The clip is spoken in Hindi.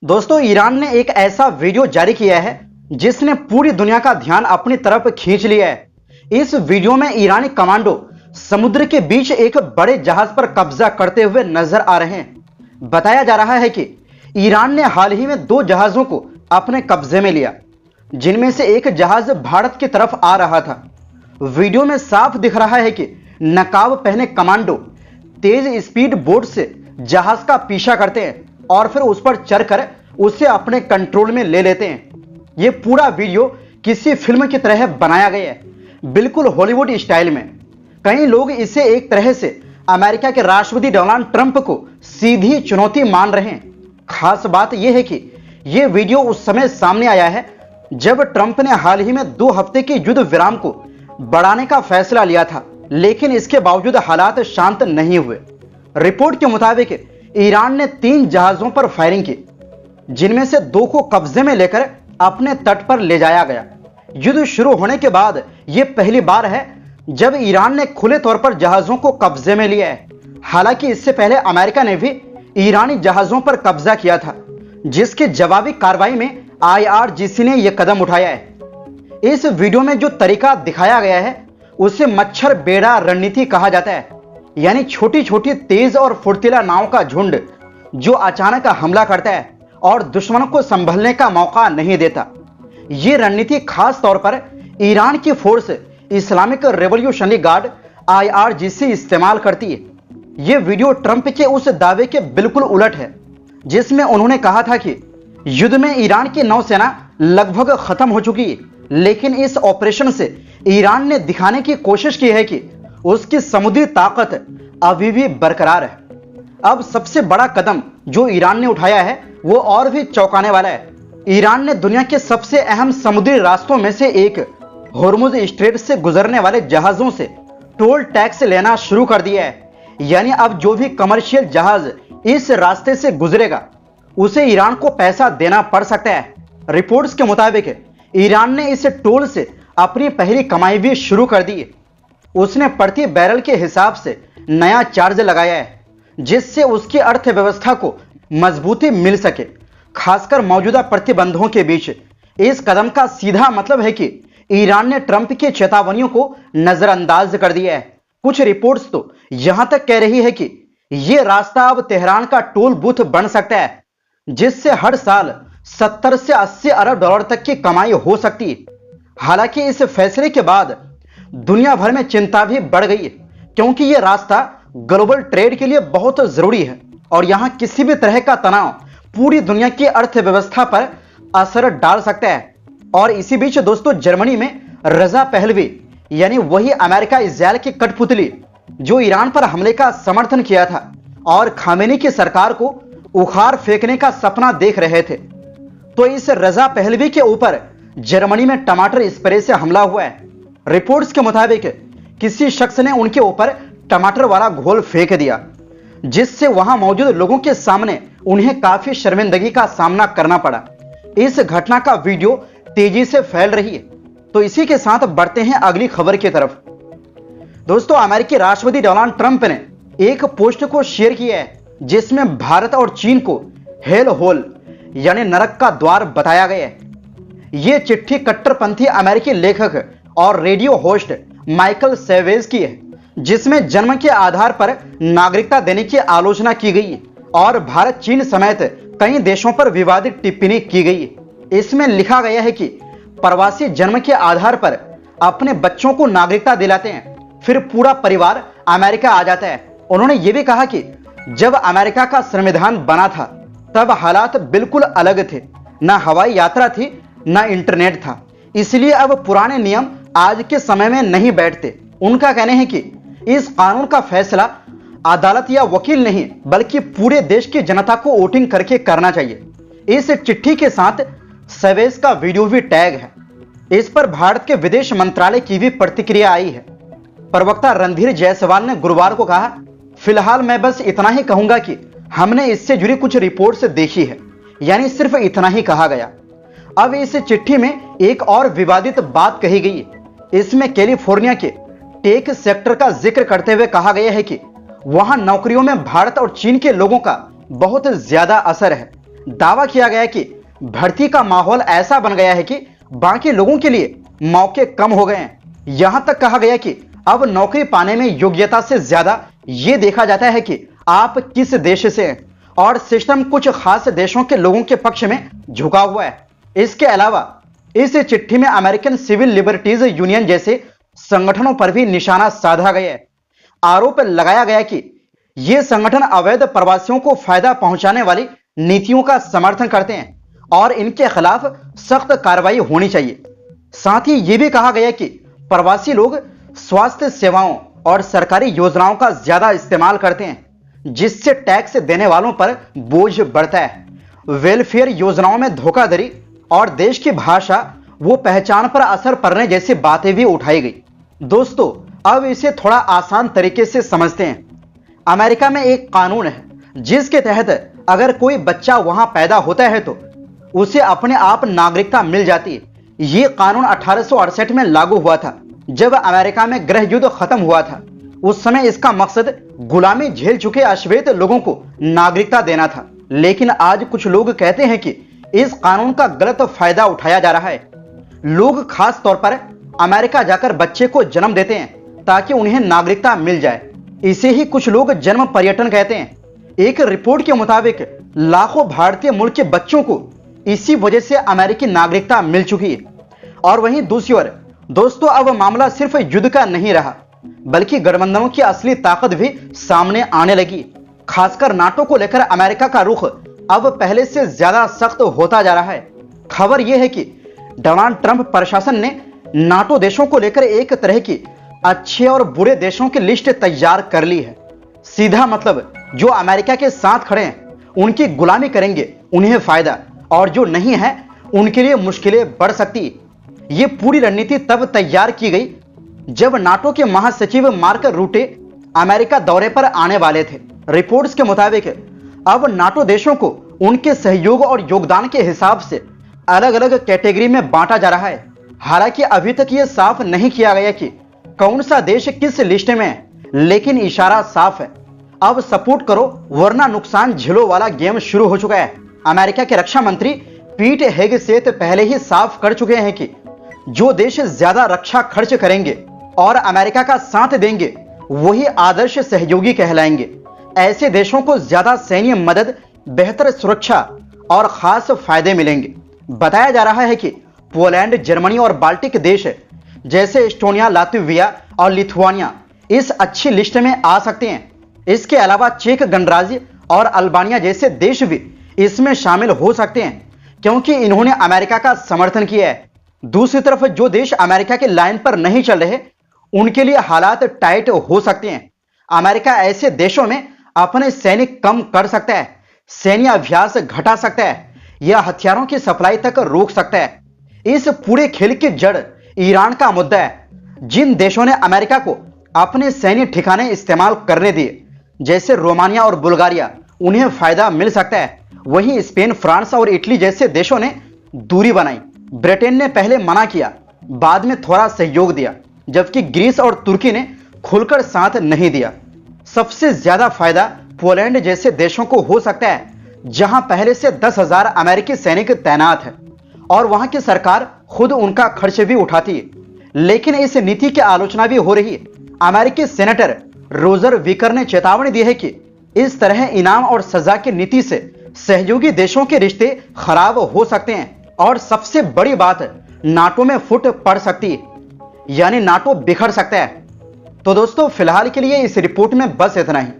दोस्तों, ईरान ने एक ऐसा वीडियो जारी किया है जिसने पूरी दुनिया का ध्यान अपनी तरफ खींच लिया है। इस वीडियो में ईरानी कमांडो समुद्र के बीच एक बड़े जहाज पर कब्जा करते हुए नजर आ रहे हैं। बताया जा रहा है कि ईरान ने हाल ही में 2 जहाजों को अपने कब्जे में लिया, जिनमें से एक जहाज भारत की तरफ आ रहा था। वीडियो में साफ दिख रहा है कि नकाब पहने कमांडो तेज स्पीड बोट से जहाज का पीछा करते हैं और फिर उस पर चढ़कर उसे अपने कंट्रोल में ले लेते हैं। यह पूरा वीडियो किसी फिल्म की तरह बनाया गया है, बिल्कुल हॉलीवुड स्टाइल में। कई लोग इसे एक तरह से अमेरिका के राष्ट्रपति डोनाल्ड ट्रंप को सीधी चुनौती मान रहे हैं। खास बात यह है कि यह वीडियो उस समय सामने आया है जब ट्रंप ने हाल ही में 2 हफ्ते की युद्ध विराम को बढ़ाने का फैसला लिया था, लेकिन इसके बावजूद हालात शांत नहीं हुए। रिपोर्ट के मुताबिक ईरान ने 3 जहाजों पर फायरिंग की, जिनमें से 2 को कब्जे में लेकर अपने तट पर ले जाया गया। युद्ध शुरू होने के बाद यह पहली बार है जब ईरान ने खुले तौर पर जहाजों को कब्जे में लिया है। हालांकि इससे पहले अमेरिका ने भी ईरानी जहाजों पर कब्जा किया था, जिसके जवाबी कार्रवाई में IRGC ने यह कदम उठाया है। इस वीडियो में जो तरीका दिखाया गया है उसे मच्छर बेड़ा रणनीति कहा जाता है, यानी छोटी छोटी तेज और फुर्तीला नाव का झुंड जो अचानक हमला करता है और दुश्मनों को संभलने का मौका नहीं देता। यह रणनीति खास तौर पर ईरान की force Islamic revolutionary guard IRGC इस्तेमाल करती है। यह वीडियो ट्रंप के उस दावे के बिल्कुल उलट है जिसमें उन्होंने कहा था कि युद्ध में ईरान की नौसेना लगभग खत्म हो चुकी है, लेकिन इस ऑपरेशन से ईरान ने दिखाने की कोशिश की है कि उसकी समुद्री ताकत अभी भी बरकरार है। अब सबसे बड़ा कदम जो ईरान ने उठाया है वो और भी चौंकाने वाला है। ईरान ने दुनिया के सबसे अहम समुद्री रास्तों में से एक होर्मुज स्ट्रेट से गुजरने वाले जहाजों से टोल टैक्स लेना शुरू कर दिया है। यानी अब जो भी कमर्शियल जहाज इस रास्ते से गुजरेगा उसे ईरान को पैसा देना पड़ सकता है। रिपोर्ट्स के मुताबिक ईरान ने इस टोल से अपनी पहली कमाई भी शुरू कर दी है। उसने प्रति बैरल के हिसाब से नया चार्ज लगाया है, जिससे उसकी अर्थव्यवस्था को मजबूती मिल सके। खासकर मौजूदा प्रतिबंधों के बीच इस कदम का सीधा मतलब है कि ईरान ने ट्रंप की चेतावनियों को नजरअंदाज कर दिया है। कुछ रिपोर्ट्स तो यहां तक कह रही है कि यह रास्ता अब तेहरान का टोल बूथ बन सकता है, जिससे हर साल 70 से 80 अरब डॉलर तक की कमाई हो सकती है। हालांकि इस फैसले के बाद दुनिया भर में चिंता भी बढ़ गई है, क्योंकि यह रास्ता ग्लोबल ट्रेड के लिए बहुत जरूरी है और यहां किसी भी तरह का तनाव पूरी दुनिया की अर्थव्यवस्था पर असर डाल सकता है। और इसी बीच दोस्तों, जर्मनी में रजा पहलवी यानी वही अमेरिका इजरायल की कठपुतली जो ईरान पर हमले का समर्थन किया था और खामेनी की सरकार को उखाड़ फेंकने का सपना देख रहे थे, तो इस रजा पहलवी के ऊपर जर्मनी में टमाटर स्प्रे से हमला हुआ है। रिपोर्ट्स के मुताबिक किसी शख्स ने उनके ऊपर टमाटर वाला घोल फेंक दिया, जिससे वहां मौजूद लोगों के सामने उन्हें काफी शर्मिंदगी का सामना करना पड़ा। इस घटना का वीडियो तेजी से फैल रही है। तो इसी के साथ बढ़ते हैं अगली खबर की तरफ। दोस्तों, अमेरिकी राष्ट्रपति डोनाल्ड ट्रंप ने एक पोस्ट को शेयर किया है जिसमें भारत और चीन को हेल होल यानी नरक का द्वार बताया गया है। यह चिट्ठी कट्टरपंथी अमेरिकी लेखक और रेडियो होस्ट माइकल सेवेज की है, जिसमें जन्म के आधार पर नागरिकता देने की आलोचना की गई है और भारत चीन समेत कई देशों पर विवादित टिप्पणी की गई है। इसमें लिखा गया है कि प्रवासी जन्म के आधार पर अपने बच्चों को नागरिकता दिलाते हैं, फिर पूरा परिवार अमेरिका आ जाता है। उन्होंने यह भी कहा कि जब अमेरिका का संविधान बना था तब हालात बिल्कुल अलग थे, ना हवाई यात्रा थी ना इंटरनेट था, इसलिए अब पुराने नियम आज के समय में नहीं बैठते। उनका कहना है कि इस कानून का फैसला अदालत या वकील नहीं बल्कि पूरे देश की जनता को वोटिंग करके करना चाहिए। इस चिट्ठी के साथ सवेज का वीडियो भी टैग है। इस पर भारत के विदेश मंत्रालय की भी प्रतिक्रिया आई है। प्रवक्ता रणधीर जायसवाल ने गुरुवार को कहा, फिलहाल मैं बस इतना ही कहूंगा कि हमने इससे जुड़ी कुछ रिपोर्ट्स देखी है, यानी सिर्फ इतना ही कहा गया। अब इस चिट्ठी में एक और विवादित बात कही गई है। इसमें कैलिफोर्निया के टेक सेक्टर का जिक्र करते हुए कहा गया है कि वहां नौकरियों में भारत और चीन के लोगों का बहुत ज्यादा असर है, दावा किया गया कि भर्ती का माहौल ऐसा बन गया है कि बाकी लोगों के लिए मौके कम हो गए हैं। यहां तक कहा गया कि अब नौकरी पाने में योग्यता से ज्यादा यह देखा जाता है कि आप किस देश से हैं, और सिस्टम कुछ खास देशों के लोगों के पक्ष में झुका हुआ है। इसके अलावा इस चिट्ठी में अमेरिकन सिविल लिबर्टीज यूनियन जैसे संगठनों पर भी निशाना साधा गया है। आरोप लगाया गया कि ये संगठन अवैध प्रवासियों को फायदा पहुंचाने वाली नीतियों का समर्थन करते हैं और इनके खिलाफ सख्त कार्रवाई होनी चाहिए। साथ ही यह भी कहा गया कि प्रवासी लोग स्वास्थ्य सेवाओं और सरकारी योजनाओं का ज्यादा इस्तेमाल करते हैं, जिससे टैक्स देने वालों पर बोझ बढ़ता है। वेलफेयर योजनाओं में धोखाधड़ी और देश की भाषा वो पहचान पर असर पड़ने जैसी बातें भी उठाई गई। दोस्तों, अब इसे थोड़ा आसान तरीके से समझते हैं। अमेरिका में एक कानून है जिसके तहत अगर कोई बच्चा वहां पैदा होता है तो उसे अपने आप नागरिकता मिल जाती है। यह कानून 1868 में लागू हुआ था, जब अमेरिका में गृह युद्ध खत्म हुआ था। उस समय इसका मकसद गुलामी झेल चुके अश्वेत लोगों को नागरिकता देना था। लेकिन आज कुछ लोग कहते हैं कि इस कानून का गलत फायदा उठाया जा रहा है। लोग खास तौर पर अमेरिका जाकर बच्चे को जन्म देते हैं ताकि उन्हें नागरिकता मिल जाए। इसे ही कुछ लोग जन्म पर्यटन कहते हैं। एक रिपोर्ट के मुताबिक लाखों भारतीय मूल के बच्चों को इसी वजह से अमेरिकी नागरिकता मिल चुकी है। और वहीं दूसरी ओर दोस्तों, अब मामला सिर्फ युद्ध का नहीं रहा, बल्कि गठबंधनों की असली ताकत भी सामने आने लगी। खासकर नाटो को लेकर अमेरिका का रुख अब पहले से ज्यादा सख्त होता जा रहा है। खबर यह है कि डोनाल्ड ट्रंप प्रशासन ने नाटो देशों को लेकर एक तरह की अच्छे और बुरे देशों की लिस्ट तैयार कर ली है। सीधा मतलब जो अमेरिका के साथ खड़े हैं उनकी गुलामी करेंगे, उन्हें फायदा, और जो नहीं है उनके लिए मुश्किलें बढ़ सकती। ये पूरी रणनीति तब तैयार की गई जब नाटो के महासचिव मार्क रूटे अमेरिका दौरे पर आने वाले थे। रिपोर्ट्स के मुताबिक अब नाटो देशों को उनके सहयोग और योगदान के हिसाब से अलग अलग कैटेगरी में बांटा जा रहा है। हालांकि अभी तक यह साफ नहीं किया गया कि कौन सा देश किस लिस्ट में है, लेकिन इशारा साफ है। अब सपोर्ट करो वरना नुकसान झेलो वाला गेम शुरू हो चुका है। अमेरिका के रक्षा मंत्री पीट हेगसेथ पहले ही साफ कर चुके हैं कि जो देश ज्यादा रक्षा खर्च करेंगे और अमेरिका का साथ देंगे वही आदर्श सहयोगी कहलाएंगे। ऐसे देशों को ज्यादा सैन्य मदद, बेहतर सुरक्षा और खास फायदे मिलेंगे। बताया जा रहा है कि पोलैंड, जर्मनी और बाल्टिक देश जैसे एस्टोनिया, लात्विया और लिथुआनिया इस अच्छी लिस्ट में आ सकते हैं। इसके अलावा चेक गणराज्य और अल्बानिया जैसे देश भी इसमें शामिल हो सकते हैं, क्योंकि इन्होंने अमेरिका का समर्थन किया है। दूसरी तरफ जो देश अमेरिका के लाइन पर नहीं चल रहे उनके लिए हालात टाइट हो सकते हैं। अमेरिका ऐसे देशों में अपने सैनिक कम कर सकता है, सैन्य अभ्यास घटा सकता है या हथियारों की सप्लाई तक रोक सकता है। इस पूरे खेल की जड़ ईरान का मुद्दा है। जिन देशों ने अमेरिका को अपने सैन्य ठिकाने इस्तेमाल करने दिए, जैसे रोमानिया और बुल्गारिया, उन्हें फायदा मिल सकता है। वहीं स्पेन, फ्रांस और इटली जैसे देशों ने दूरी बनाई। ब्रिटेन ने पहले मना किया, बाद में थोड़ा सहयोग दिया, जबकि ग्रीस और तुर्की ने खुलकर साथ नहीं दिया। सबसे ज्यादा फायदा पोलैंड जैसे देशों को हो सकता है, जहां पहले से 10,000 अमेरिकी सैनिक तैनात है और वहां की सरकार खुद उनका खर्च भी उठाती है। लेकिन इस नीति की आलोचना भी हो रही है। अमेरिकी सेनेटर रोजर विकर ने चेतावनी दी है कि इस तरह इनाम और सजा की नीति से सहयोगी देशों के रिश्ते खराब हो सकते हैं और सबसे बड़ी बात, नाटो में फुट पड़ सकती है, यानी नाटो बिखर सकता है। तो दोस्तों, फिलहाल के लिए इस रिपोर्ट में बस इतना ही।